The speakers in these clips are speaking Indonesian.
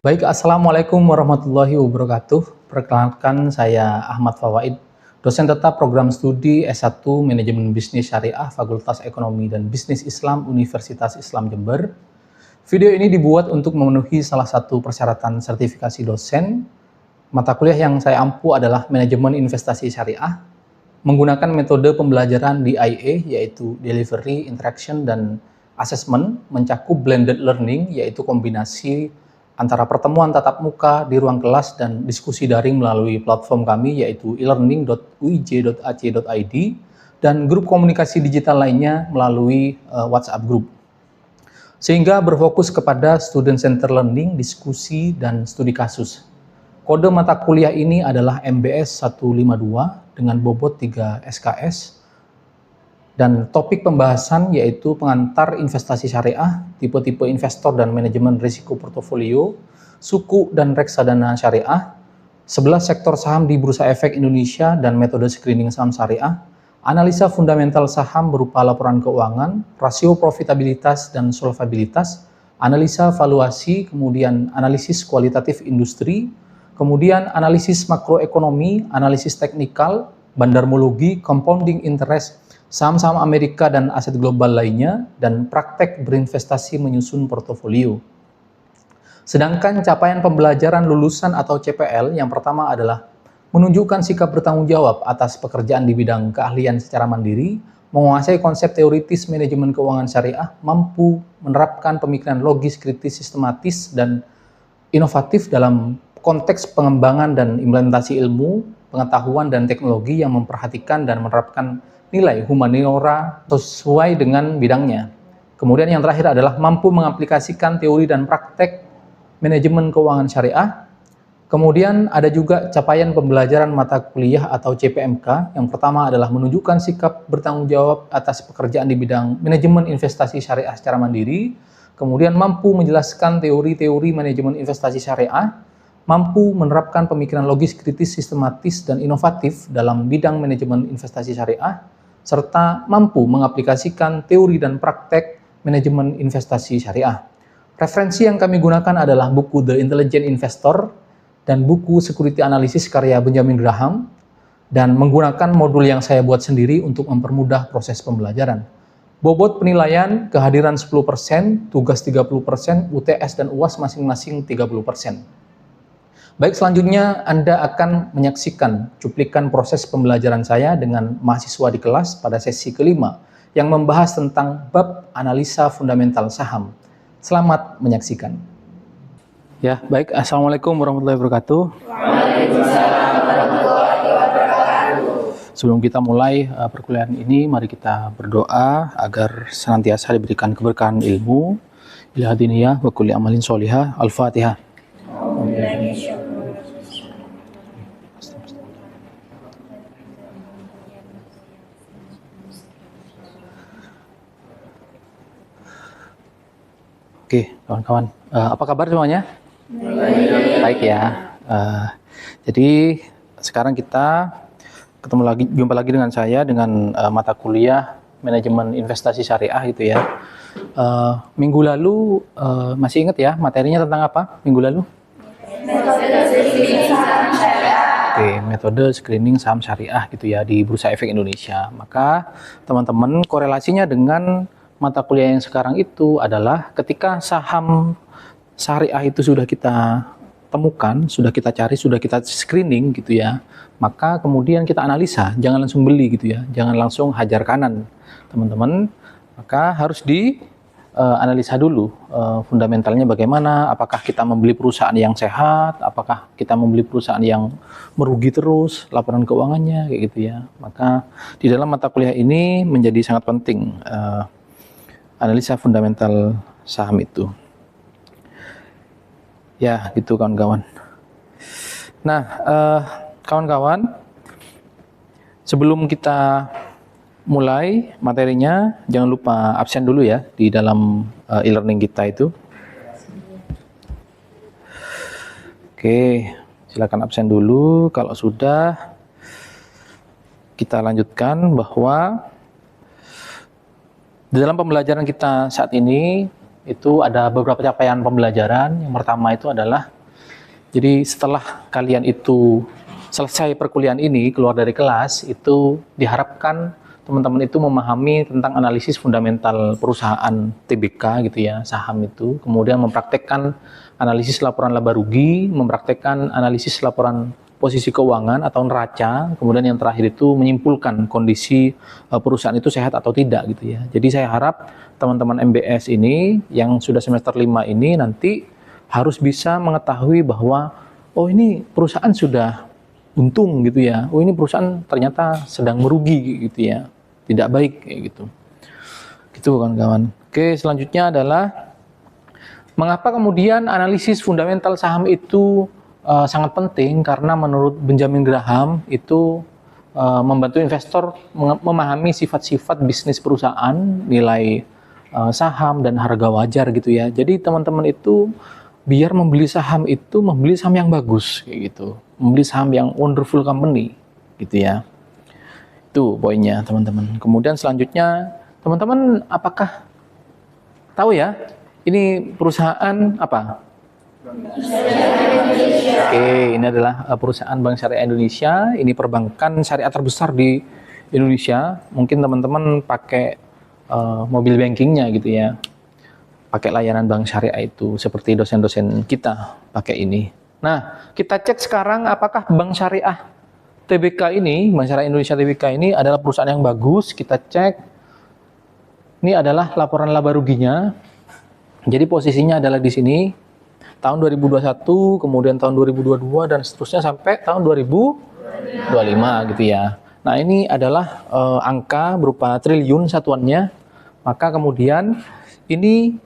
Baik, Assalamualaikum warahmatullahi wabarakatuh. Perkenalkan, saya Ahmad Fawaid, dosen tetap program studi S1 Manajemen Bisnis Syariah Fakultas Ekonomi dan Bisnis Islam Universitas Islam Jember. Video ini dibuat untuk memenuhi salah satu persyaratan sertifikasi dosen. Mata kuliah yang saya ampu adalah Manajemen Investasi Syariah, menggunakan metode pembelajaran DIA, yaitu Delivery, Interaction, dan Assessment, mencakup blended learning, yaitu kombinasi antara pertemuan tatap muka di ruang kelas dan diskusi daring melalui platform kami, yaitu elearning.uij.ac.id, dan grup komunikasi digital lainnya melalui WhatsApp group. Sehingga berfokus kepada student center learning, diskusi, dan studi kasus. Kode mata kuliah ini adalah MBS 152 dengan bobot 3 SKS, dan topik pembahasan yaitu pengantar investasi syariah, tipe-tipe investor dan manajemen risiko portofolio, suku dan reksadana syariah, 11 sektor saham di Bursa Efek Indonesia dan metode screening saham syariah, analisa fundamental saham berupa laporan keuangan, rasio profitabilitas dan solvabilitas, analisa valuasi, kemudian analisis kualitatif industri, kemudian analisis makroekonomi, analisis teknikal, bandarmologi, compounding interest, saham-saham Amerika dan aset global lainnya, dan praktek berinvestasi menyusun portofolio. Sedangkan capaian pembelajaran lulusan atau CPL yang pertama adalah menunjukkan sikap bertanggung jawab atas pekerjaan di bidang keahlian secara mandiri, menguasai konsep teoritis manajemen keuangan syariah, mampu menerapkan pemikiran logis, kritis, sistematis, dan inovatif dalam konteks pengembangan dan implementasi ilmu, pengetahuan, dan teknologi yang memperhatikan dan menerapkan nilai humaniora sesuai dengan bidangnya. Kemudian yang terakhir adalah mampu mengaplikasikan teori dan praktek manajemen keuangan syariah. Kemudian ada juga capaian pembelajaran mata kuliah atau CPMK. Yang pertama adalah menunjukkan sikap bertanggung jawab atas pekerjaan di bidang manajemen investasi syariah secara mandiri. Kemudian mampu menjelaskan teori-teori manajemen investasi syariah, mampu menerapkan pemikiran logis, kritis, sistematis, dan inovatif dalam bidang manajemen investasi syariah, serta mampu mengaplikasikan teori dan praktek manajemen investasi syariah. Referensi yang kami gunakan adalah buku The Intelligent Investor dan buku Security Analysis karya Benjamin Graham, dan menggunakan modul yang saya buat sendiri untuk mempermudah proses pembelajaran. Bobot penilaian, kehadiran 10%, tugas 30%, UTS dan UAS masing-masing 30%. Baik, selanjutnya Anda akan menyaksikan cuplikan proses pembelajaran saya dengan mahasiswa di kelas pada sesi kelima yang membahas tentang bab analisa fundamental saham. Selamat menyaksikan. Ya, baik. Assalamualaikum warahmatullahi wabarakatuh. Waalaikumsalam warahmatullahi wabarakatuh. Sebelum kita mulai perkuliahan ini, mari kita berdoa agar senantiasa diberikan keberkahan ilmu, ila diniyah wa kulli amalin sholihah. Al-Fatihah. Oke, kawan-kawan, apa kabar semuanya? Baik ya. Jadi sekarang kita jumpa lagi dengan saya dengan mata kuliah manajemen investasi syariah gitu ya. Minggu lalu masih ingat ya materinya tentang apa? Minggu lalu? Metode screening saham syariah. Oke, metode screening saham syariah gitu ya di Bursa Efek Indonesia. Maka teman-teman, korelasinya dengan mata kuliah yang sekarang itu adalah ketika saham syariah itu sudah kita temukan, sudah kita cari, sudah kita screening gitu ya, maka kemudian kita analisa, jangan langsung beli gitu ya, jangan langsung hajar kanan teman-teman, maka harus dianalisa dulu fundamentalnya bagaimana, apakah kita membeli perusahaan yang sehat, apakah kita membeli perusahaan yang merugi terus, laporan keuangannya kayak gitu ya. Maka di dalam mata kuliah ini menjadi sangat penting analisa fundamental saham itu. Ya, gitu kawan-kawan. Nah, kawan-kawan, sebelum kita mulai materinya, jangan lupa absen dulu ya di dalam e-learning kita itu. Oke, silakan absen dulu. Kalau sudah, kita lanjutkan bahwa di dalam pembelajaran kita saat ini itu ada beberapa capaian pembelajaran. Yang pertama itu adalah, jadi setelah kalian itu selesai perkuliahan ini, keluar dari kelas, itu diharapkan teman-teman itu memahami tentang analisis fundamental perusahaan TBK gitu ya, saham itu, kemudian mempraktekkan analisis laporan laba rugi, mempraktekkan analisis laporan posisi keuangan atau neraca, kemudian yang terakhir itu menyimpulkan kondisi perusahaan itu sehat atau tidak gitu ya. Jadi saya harap teman-teman MBS ini yang sudah semester 5 ini nanti harus bisa mengetahui bahwa oh ini perusahaan sudah untung gitu ya, oh ini perusahaan ternyata sedang merugi gitu ya, tidak baik kayak gitu. Gitu kawan-kawan. Oke, selanjutnya adalah mengapa kemudian analisis fundamental saham itu sangat penting, karena menurut Benjamin Graham itu membantu investor memahami sifat-sifat bisnis perusahaan, nilai saham dan harga wajar gitu ya. Jadi teman-teman itu biar membeli saham itu membeli saham yang bagus kayak gitu, membeli saham yang wonderful company gitu ya. Itu poinnya teman-teman. Kemudian selanjutnya teman-teman apakah tahu ya ini perusahaan apa? Oke, ini adalah perusahaan Bank Syariah Indonesia. Ini perbankan syariah terbesar di Indonesia. Mungkin teman-teman pakai mobil bankingnya gitu ya, pakai layanan bank syariah itu, seperti dosen-dosen kita pakai ini. Nah, kita cek sekarang apakah Bank Syariah TBK ini, Bank Syariah Indonesia TBK ini adalah perusahaan yang bagus. Kita cek, ini adalah laporan laba ruginya. Jadi posisinya adalah di sini, tahun 2021, kemudian tahun 2022, dan seterusnya sampai tahun 2025 gitu ya. Nah, ini adalah angka berupa triliun satuannya. Maka kemudian ini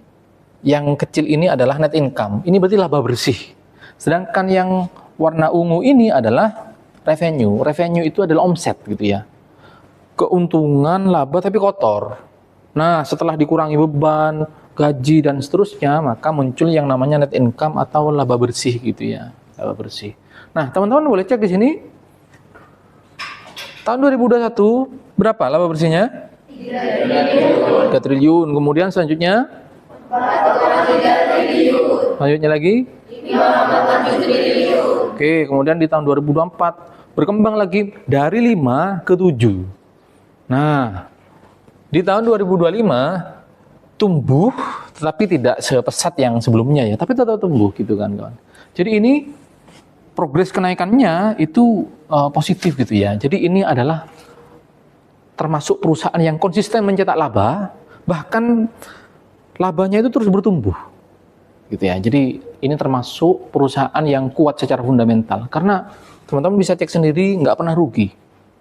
yang kecil ini adalah net income. Ini berarti laba bersih. Sedangkan yang warna ungu ini adalah revenue. Revenue itu adalah omset gitu ya. Keuntungan laba tapi kotor. Nah, setelah dikurangi beban, gaji dan seterusnya, maka muncul yang namanya net income atau laba bersih gitu ya. Laba bersih. Nah, teman-teman boleh cek di sini. Tahun 2021 berapa laba bersihnya? 3 triliun. Kemudian selanjutnya? 4,3 triliun. Selanjutnya lagi? 5,7 triliun. Oke, kemudian di tahun 2024 berkembang lagi dari 5 ke 7. Nah, di tahun 2025 tumbuh, tetapi tidak sepesat yang sebelumnya ya, tapi tetap tumbuh gitu kan kawan. Jadi ini progres kenaikannya itu positif gitu ya. Jadi ini adalah termasuk perusahaan yang konsisten mencetak laba, bahkan labanya itu terus bertumbuh gitu ya. Jadi ini termasuk perusahaan yang kuat secara fundamental, karena teman-teman bisa cek sendiri nggak pernah rugi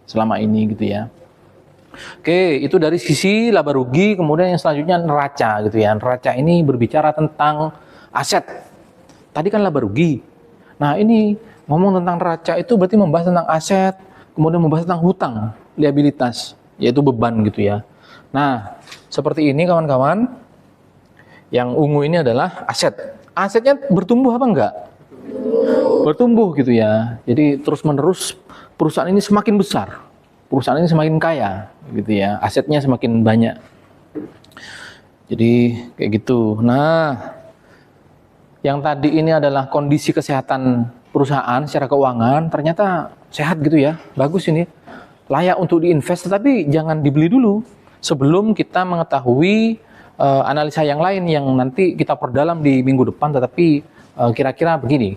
selama ini gitu ya. Oke, itu dari sisi laba rugi. Kemudian yang selanjutnya neraca gitu ya. Neraca ini berbicara tentang aset. Tadi kan laba rugi. Nah, ini ngomong tentang neraca itu berarti membahas tentang aset, kemudian membahas tentang hutang, liabilitas, yaitu beban gitu ya. Nah, seperti ini kawan-kawan. Yang ungu ini adalah aset. Asetnya bertumbuh apa enggak? Bertumbuh gitu ya. Jadi terus-menerus perusahaan ini semakin besar. Perusahaan ini semakin kaya gitu ya, asetnya semakin banyak. Jadi kayak gitu. Nah, yang tadi ini adalah kondisi kesehatan perusahaan secara keuangan, ternyata sehat gitu ya, bagus ini, layak untuk diinvest, tapi jangan dibeli dulu sebelum kita mengetahui analisa yang lain yang nanti kita perdalam di minggu depan. Tetapi kira-kira begini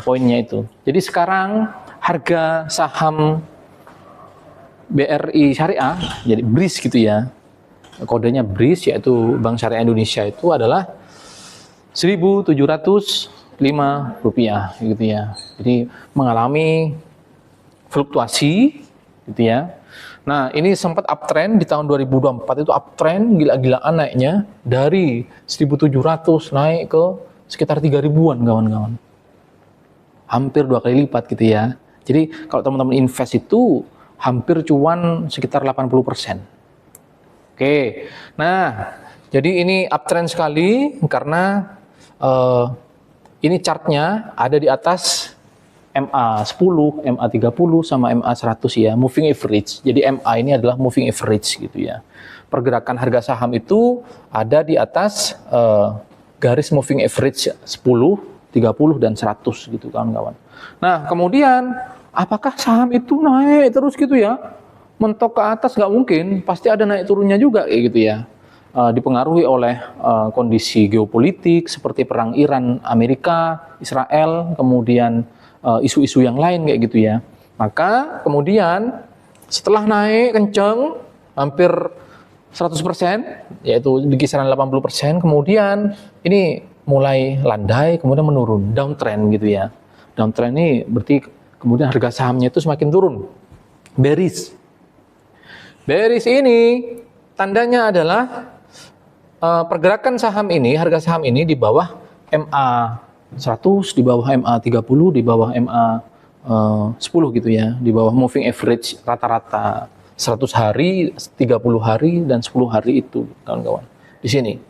poinnya itu. Jadi sekarang harga saham BRI Syariah, jadi BRIS gitu ya, kodenya BRIS, yaitu Bank Syariah Indonesia, itu adalah Rp1.705 gitu ya. Jadi mengalami fluktuasi gitu ya. Nah, ini sempat uptrend di tahun 2024, itu uptrend gila-gilaan naiknya dari 1.700 naik ke sekitar 3.000-an kawan-kawan. Hampir 2 kali lipat gitu ya. Jadi kalau teman-teman invest itu hampir cuan sekitar 80%. Oke, nah jadi ini uptrend sekali karena ini chartnya ada di atas MA10, MA30 sama MA100 ya, moving average. Jadi MA ini adalah moving average gitu ya. Pergerakan harga saham itu ada di atas garis moving average 10, 30 dan 100 gitu kawan-kawan. Nah, kemudian apakah saham itu naik terus gitu ya? Mentok ke atas nggak mungkin, pasti ada naik turunnya juga kayak gitu ya. Dipengaruhi oleh kondisi geopolitik seperti perang Iran, Amerika, Israel, kemudian isu-isu yang lain kayak gitu ya. Maka kemudian setelah naik kenceng hampir 100%, yaitu di kisaran 80%, kemudian ini mulai landai, kemudian menurun, downtrend gitu ya. Downtrend ini berarti kemudian harga sahamnya itu semakin turun, bearish. Bearish ini tandanya adalah pergerakan saham ini, harga saham ini di bawah MA100, di bawah MA30, di bawah MA10 gitu ya, di bawah moving average rata-rata 100 hari, 30 hari, dan 10 hari itu, kawan-kawan. Di sini.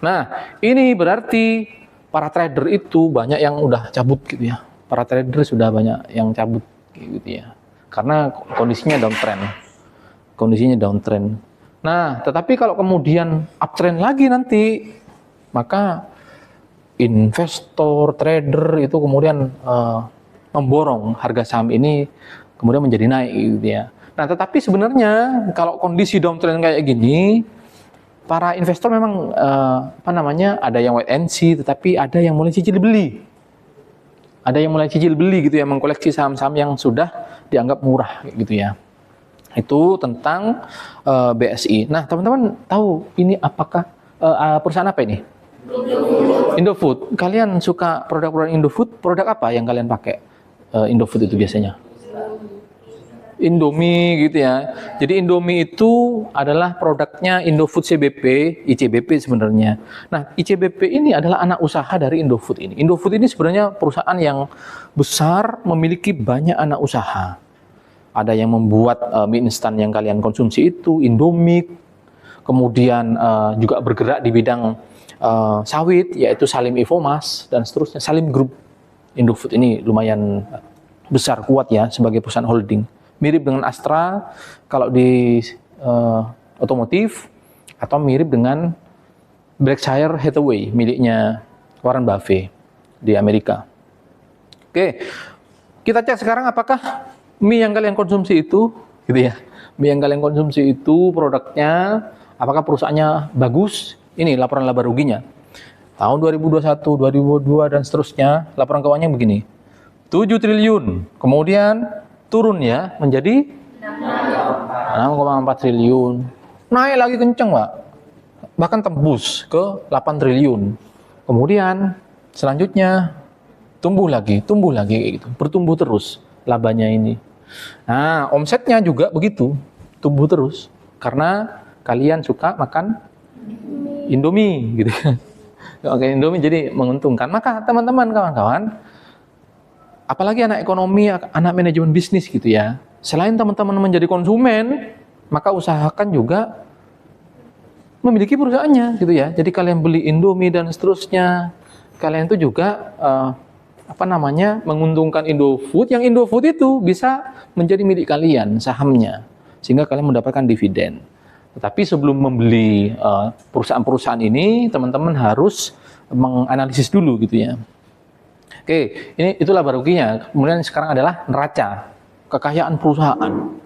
Nah, ini berarti para trader itu banyak yang udah cabut gitu ya. Para trader sudah banyak yang cabut gitu ya. Karena kondisinya downtrend. Kondisinya downtrend. Nah, tetapi kalau kemudian uptrend lagi nanti, maka investor, trader itu kemudian memborong harga saham ini kemudian menjadi naik gitu ya. Nah, tetapi sebenarnya kalau kondisi downtrend kayak gini, para investor memang ada yang wait and see, tetapi ada yang mulai cicil beli. Ada yang mulai cicil beli gitu ya, mengkoleksi saham-saham yang sudah dianggap murah gitu ya. Itu tentang BSI. Nah, teman-teman tahu ini apakah perusahaan apa ini? Indofood. Kalian suka produk-produk Indofood? Produk apa yang kalian pakai Indofood itu biasanya? Indomie gitu ya. Jadi Indomie itu adalah produknya Indofood CBP, ICBP sebenarnya. Nah, ICBP ini adalah anak usaha dari Indofood ini. Indofood ini sebenarnya perusahaan yang besar, memiliki banyak anak usaha. Ada yang membuat mie instan yang kalian konsumsi itu, Indomie. Kemudian juga bergerak di bidang sawit, yaitu Salim Infomas dan seterusnya. Salim Group. Indofood ini lumayan besar, kuat ya sebagai perusahaan holding. Mirip dengan Astra kalau di otomotif, atau mirip dengan Berkshire Hathaway miliknya Warren Buffett di Amerika. Oke, kita cek sekarang apakah mie yang kalian konsumsi itu, gitu ya, mie yang kalian konsumsi itu produknya, apakah perusahaannya bagus? Ini laporan laba ruginya. Tahun 2021, 2022 dan seterusnya, laporan keuangannya begini. 7 triliun. Kemudian turun ya menjadi 6,4 triliun. Naik lagi kenceng, Pak. Bahkan tembus ke 8 triliun. Kemudian selanjutnya tumbuh lagi kayak gitu. Bertumbuh terus labanya ini. Nah, omsetnya juga begitu, tumbuh terus karena kalian suka makan Indomie gitu. Oke, Indomie jadi menguntungkan. Maka teman-teman, kawan-kawan, apalagi anak ekonomi, anak manajemen bisnis gitu ya. Selain teman-teman menjadi konsumen, maka usahakan juga memiliki perusahaannya gitu ya. Jadi kalian beli Indomie dan seterusnya, kalian itu juga menguntungkan Indofood. Yang Indofood itu bisa menjadi milik kalian sahamnya, sehingga kalian mendapatkan dividen. Tetapi sebelum membeli perusahaan-perusahaan ini, teman-teman harus menganalisis dulu gitu ya. Oke, itu laba ruginya. Kemudian sekarang adalah neraca, kekayaan perusahaan.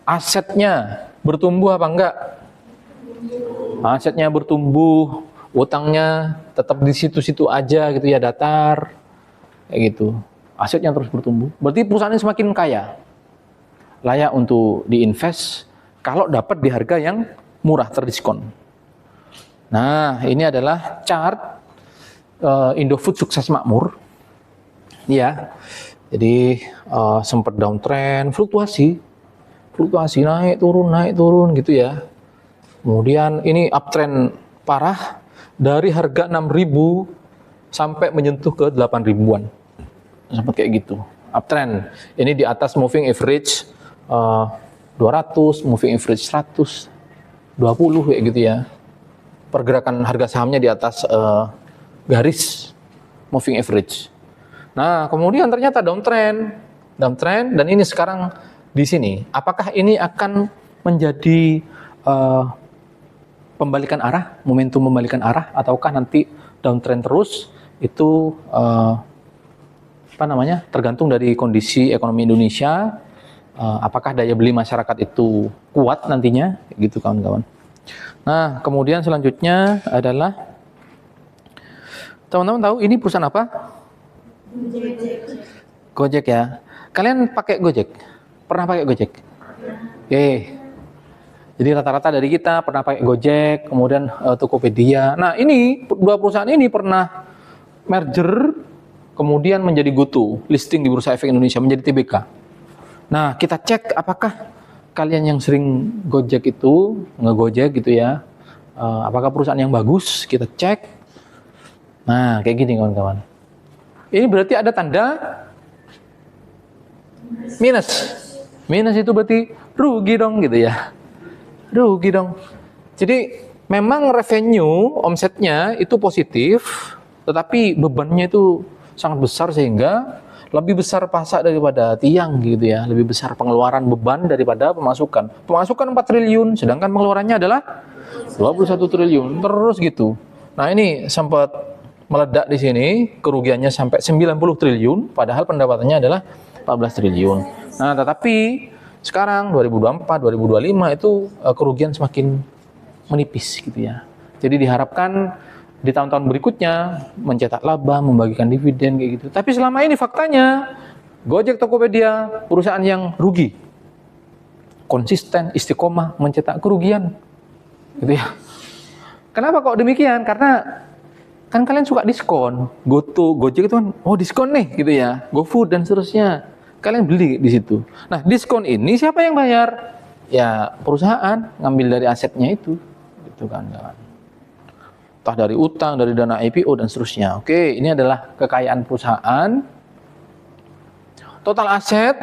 Asetnya bertumbuh apa enggak? Asetnya bertumbuh, utangnya tetap di situ-situ aja gitu ya, datar. Kayak gitu. Asetnya terus bertumbuh. Berarti perusahaannya semakin kaya. Layak untuk diinvest kalau dapat di harga yang murah, terdiskon. Nah, ini adalah chart Indofood sukses makmur. Ya, jadi sempat downtrend, fluktuasi naik turun gitu ya. Kemudian ini uptrend parah dari harga 6.000 sampai menyentuh ke 8.000-an, sempat kayak gitu. Uptrend ini di atas moving average 200, moving average 120 kayak gitu ya. Pergerakan harga sahamnya di atas garis moving average. Nah, kemudian ternyata downtrend. downtrend, dan ini sekarang di sini. Apakah ini akan menjadi pembalikan arah, momentum pembalikan arah, ataukah nanti downtrend terus? Itu tergantung dari kondisi ekonomi Indonesia. Apakah daya beli masyarakat itu kuat nantinya, gitu kawan-kawan. Nah, kemudian selanjutnya adalah, teman-teman tahu ini perusahaan apa? Gojek ya. Kalian pakai Gojek? Pernah pakai Gojek? Oke. Jadi rata-rata dari kita pernah pakai Gojek, kemudian Tokopedia. Nah, ini dua perusahaan ini pernah merger, kemudian menjadi GoTo, listing di Bursa Efek Indonesia, menjadi TBK. Nah, kita cek apakah kalian yang sering Gojek itu, nge-Gojek gitu ya, apakah perusahaan yang bagus, kita cek. Nah, kayak gini kawan-kawan. Ini berarti ada tanda minus. Minus itu berarti rugi dong gitu ya. Rugi dong. Jadi memang revenue, omsetnya itu positif, tetapi bebannya itu sangat besar sehingga lebih besar pasak daripada tiang gitu ya, lebih besar pengeluaran beban daripada pemasukan. Pemasukan 4 triliun, sedangkan pengeluarannya adalah 21 triliun, terus gitu. Nah, ini sempat meledak di sini, kerugiannya sampai 90 triliun, padahal pendapatannya adalah 14 triliun. Nah, tetapi sekarang 2024, 2025 itu kerugian semakin menipis gitu ya. Jadi diharapkan di tahun-tahun berikutnya mencetak laba, membagikan dividen kayak gitu. Tapi selama ini faktanya Gojek, Tokopedia perusahaan yang rugi. Konsisten, istiqomah mencetak kerugian. Gitu ya. Kenapa kok demikian? Karena kan kalian suka diskon. GoTo, Gojek itu kan diskon nih gitu ya. GoFood dan seterusnya. Kalian beli di situ. Nah, diskon ini siapa yang bayar? Ya, perusahaan ngambil dari asetnya itu. Gitu kan, kawan. Entah dari utang, dari dana IPO dan seterusnya. Oke, ini adalah kekayaan perusahaan. Total aset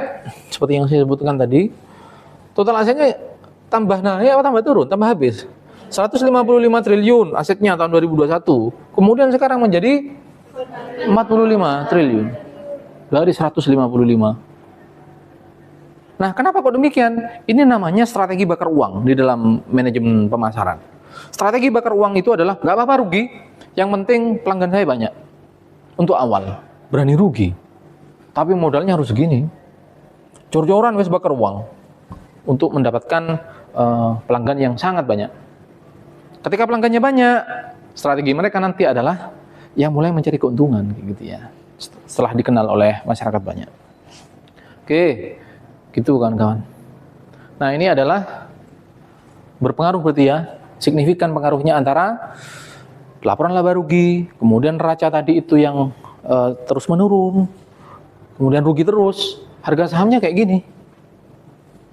seperti yang saya sebutkan tadi. Total asetnya tambah naik apa tambah turun? Tambah habis. 155 triliun asetnya tahun 2021. Kemudian sekarang menjadi 45 triliun. Dari 155. Nah, kenapa kok demikian? Ini namanya strategi bakar uang di dalam manajemen pemasaran. Strategi bakar uang itu adalah nggak apa-apa rugi, yang penting pelanggan saya banyak. Untuk awal, berani rugi. Tapi modalnya harus segini. Cor-coran wes bakar uang untuk mendapatkan pelanggan yang sangat banyak. Ketika pelanggannya banyak, strategi mereka nanti adalah yang mulai mencari keuntungan gitu ya. Setelah dikenal oleh masyarakat banyak. Oke, gitu kawan-kawan. Nah, ini adalah berpengaruh berarti ya. Signifikan pengaruhnya antara laporan laba rugi, kemudian neraca tadi itu yang terus menurun, kemudian rugi terus, harga sahamnya kayak gini.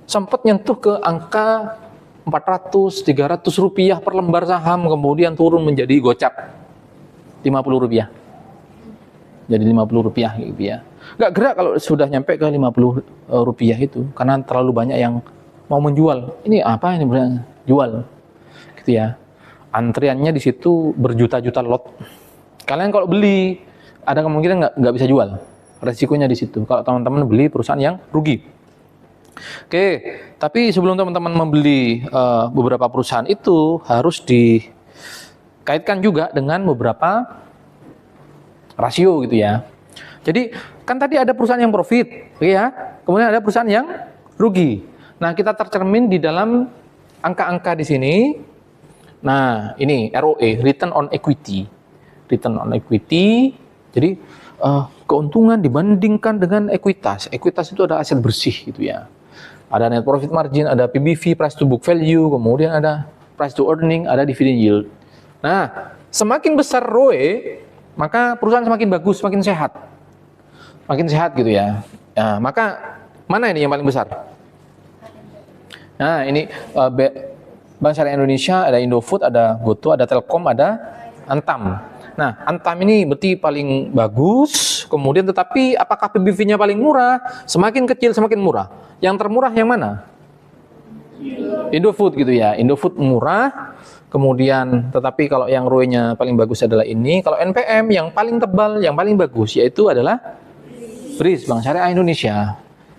Sempat nyentuh ke angka 400-300 rupiah per lembar saham, kemudian turun menjadi gocap 50 rupiah. Jadi 50 rupiah gitu ya. Nggak gerak kalau sudah nyampe ke 50 rupiah itu, karena terlalu banyak yang mau menjual. Ini apa ini benar jual? Gitu ya. Antriannya di situ berjuta-juta lot. Kalian kalau beli ada kemungkinan nggak bisa jual. Resikonya di situ. Kalau teman-teman beli perusahaan yang rugi. Oke, tapi sebelum teman-teman membeli beberapa perusahaan itu harus dikaitkan juga dengan beberapa rasio gitu ya. Jadi kan tadi ada perusahaan yang profit, ya. Kemudian ada perusahaan yang rugi. Nah, kita tercermin di dalam angka-angka di sini. Nah, ini ROE, return on equity. Return on equity. Jadi keuntungan dibandingkan dengan ekuitas. Ekuitas itu ada aset bersih gitu ya. Ada net profit margin, ada PBV, price to book value, kemudian ada price to earning, ada dividend yield. Nah, semakin besar ROE, maka perusahaan semakin bagus, semakin sehat. Makin sehat gitu ya. Nah, maka mana ini yang paling besar? Nah, ini Bank Syariah Indonesia, ada Indofood, ada GoTo, ada Telkom, ada Antam. Nah, Antam ini berarti paling bagus, kemudian tetapi apakah PBV-nya paling murah? Semakin kecil semakin murah. Yang termurah yang mana? Indofood gitu ya. Indofood murah, kemudian tetapi kalau yang ROE-nya paling bagus adalah ini. Kalau NPM yang paling tebal, yang paling bagus yaitu adalah BRIS, Bank Syariah Indonesia.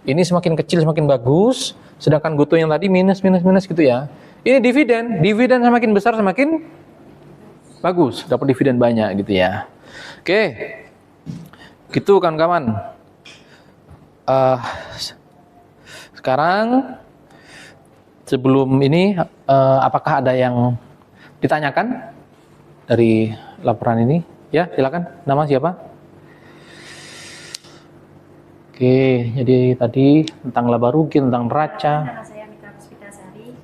Ini semakin kecil semakin bagus, sedangkan GoTo yang tadi minus gitu ya. Ini dividen semakin besar semakin bagus, dapat dividen banyak gitu ya. Oke, gitu kawan-kawan. Sekarang sebelum ini, apakah ada yang ditanyakan dari laporan ini? Ya, silakan. Nama siapa? Oke, jadi tadi tentang laba rugi, tentang neraca. Nama saya Mita Puspitasari.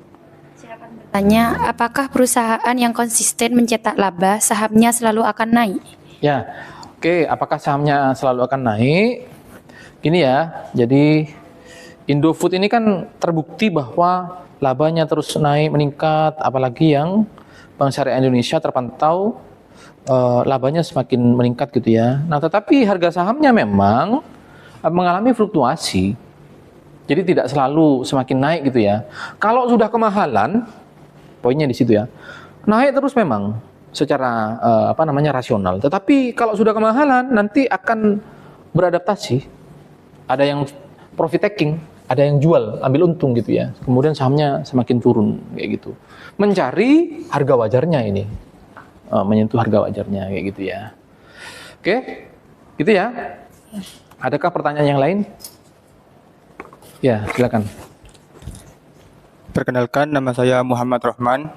Silakan bertanya, apakah perusahaan yang konsisten mencetak laba sahamnya selalu akan naik? Ya, oke. Apakah sahamnya selalu akan naik? Ini ya, jadi Indofood ini kan terbukti bahwa labanya terus naik, meningkat, apalagi yang Bank Syariah Indonesia terpantau labanya semakin meningkat gitu ya. Nah, tetapi harga sahamnya memang mengalami fluktuasi. Jadi tidak selalu semakin naik gitu ya. Kalau sudah kemahalan, poinnya di situ ya. Naik terus memang secara rasional. Tetapi kalau sudah kemahalan nanti akan beradaptasi. Ada yang profit taking, ada yang jual, ambil untung gitu ya. Kemudian sahamnya semakin turun kayak gitu. Mencari harga wajarnya ini. Menyentuh harga wajarnya kayak gitu ya. Oke. Gitu ya. Adakah pertanyaan yang lain? Ya, silakan. Perkenalkan, nama saya Muhammad Rohman.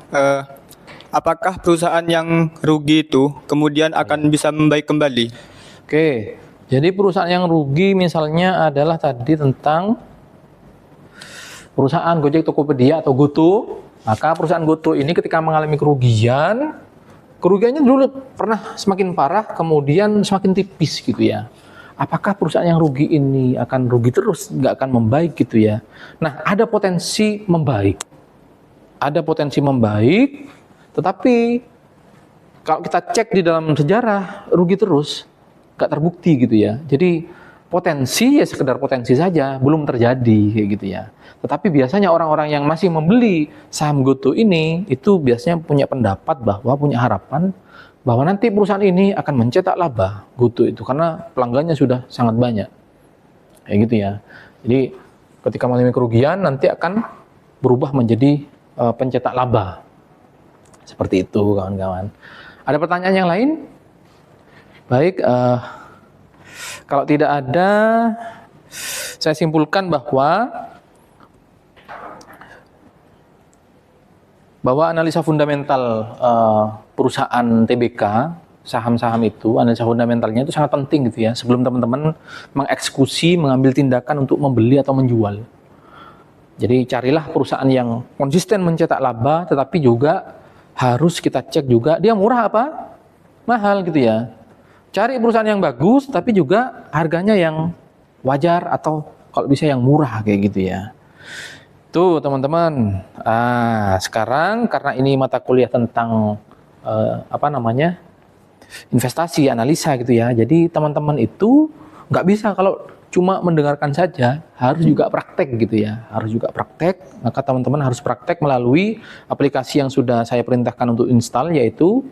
Apakah perusahaan yang rugi itu kemudian akan bisa membaik kembali? Oke, jadi perusahaan yang rugi misalnya adalah tadi tentang perusahaan Gojek, Tokopedia atau GoTo. Maka perusahaan GoTo ini ketika mengalami kerugiannya dulu pernah semakin parah, kemudian semakin tipis gitu ya. Apakah perusahaan yang rugi ini akan rugi terus, nggak akan membaik gitu ya? Nah, ada potensi membaik. Ada potensi membaik, tetapi kalau kita cek di dalam sejarah, rugi terus, nggak terbukti gitu ya. Jadi potensi ya sekedar potensi saja, belum terjadi kayak gitu ya. Tetapi biasanya orang-orang yang masih membeli saham GoTo ini, itu biasanya punya pendapat bahwa, punya harapan, bahwa nanti perusahaan ini akan mencetak laba GoTo itu karena pelanggannya sudah sangat banyak, kayak gitu ya. Jadi ketika mengalami kerugian nanti akan berubah menjadi pencetak laba, seperti itu kawan-kawan. Ada pertanyaan yang lain? Baik, kalau tidak ada, saya simpulkan bahwa analisa fundamental perusahaan TBK, saham-saham itu, analisa fundamentalnya itu sangat penting gitu ya, sebelum teman-teman mengeksekusi, mengambil tindakan untuk membeli atau menjual. Jadi carilah perusahaan yang konsisten mencetak laba, tetapi juga harus kita cek juga dia murah apa mahal gitu ya. Cari perusahaan yang bagus, tapi juga harganya yang wajar atau kalau bisa yang murah kayak gitu ya. Tuh teman-teman, sekarang karena ini mata kuliah tentang investasi, analisa gitu ya. Jadi teman-teman itu nggak bisa kalau cuma mendengarkan saja, harus juga praktek gitu ya. Harus juga praktek, maka teman-teman harus praktek melalui aplikasi yang sudah saya perintahkan untuk install, yaitu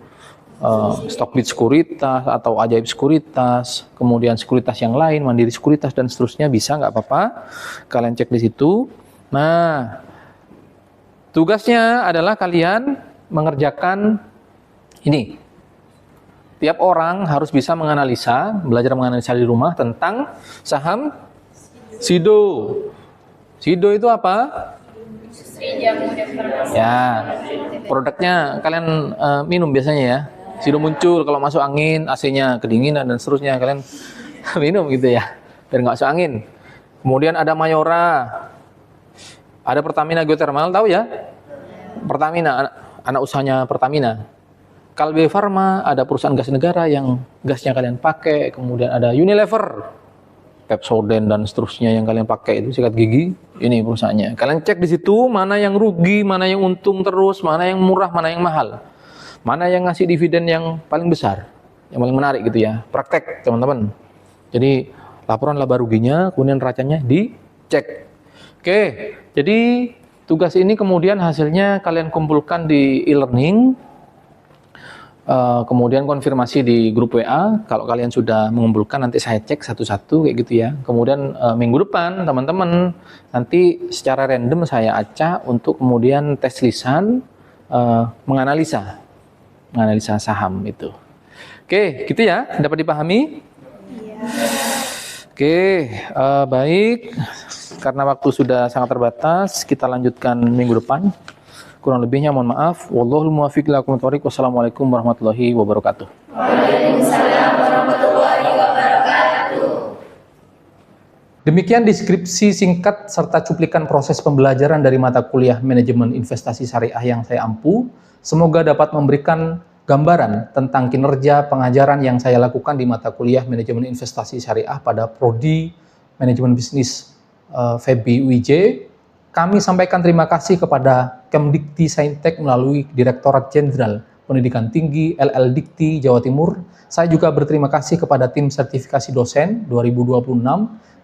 Stockbit Sekuritas atau Ajaib Sekuritas, kemudian sekuritas yang lain, Mandiri Sekuritas dan seterusnya, bisa, nggak apa-apa. Kalian cek di situ. Nah, tugasnya adalah kalian mengerjakan ini. Tiap orang harus bisa menganalisa, belajar menganalisa di rumah tentang saham SIDO. SIDO itu apa? Ya, produknya kalian minum biasanya ya. SIDO muncul kalau masuk angin, AC-nya kedinginan dan seterusnya, kalian minum gitu ya, biar nggak masuk angin. Kemudian ada Mayora. Ada Pertamina Geothermal, tahu ya? Pertamina, anak usahanya Pertamina. Kalbe Farma, ada perusahaan gas negara yang gasnya kalian pakai. Kemudian ada Unilever, Pepsodent dan seterusnya yang kalian pakai itu, sikat gigi. Ini perusahaannya. Kalian cek di situ mana yang rugi, mana yang untung terus, mana yang murah, mana yang mahal. Mana yang ngasih dividen yang paling besar, yang paling menarik gitu ya. Praktek teman-teman. Jadi laporan laba ruginya, kemudian neracanya dicek. Oke, jadi tugas ini kemudian hasilnya kalian kumpulkan di e-learning. Kemudian konfirmasi di grup WA, kalau kalian sudah mengumpulkan nanti saya cek satu-satu kayak gitu ya. Kemudian minggu depan teman-teman nanti secara random saya acak untuk kemudian tes lisan menganalisa saham itu. Oke, gitu ya, dapat dipahami? Oke, baik. Karena waktu sudah sangat terbatas, kita lanjutkan minggu depan. Kurang lebihnya mohon maaf. Wallahul muwaffiq ila aqwamit thoriq. Wassalamualaikum warahmatullahi wabarakatuh. Waalaikumsalam warahmatullahi wabarakatuh. Demikian deskripsi singkat serta cuplikan proses pembelajaran dari mata kuliah Manajemen Investasi Syariah yang saya ampu. Semoga dapat memberikan gambaran tentang kinerja pengajaran yang saya lakukan di mata kuliah Manajemen Investasi Syariah pada Prodi Manajemen Bisnis FEB UIJ. Kami sampaikan terima kasih kepada Kemdikti Saintek melalui Direktorat Jenderal Pendidikan Tinggi LL.Dikti Jawa Timur. Saya juga berterima kasih kepada tim sertifikasi dosen 2026,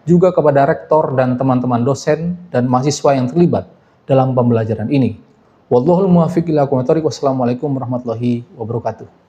juga kepada rektor dan teman-teman dosen dan mahasiswa yang terlibat dalam pembelajaran ini. Wallahul muwaffiq ila aqwamit thoriq. Wassalamualaikum warahmatullahi wabarakatuh.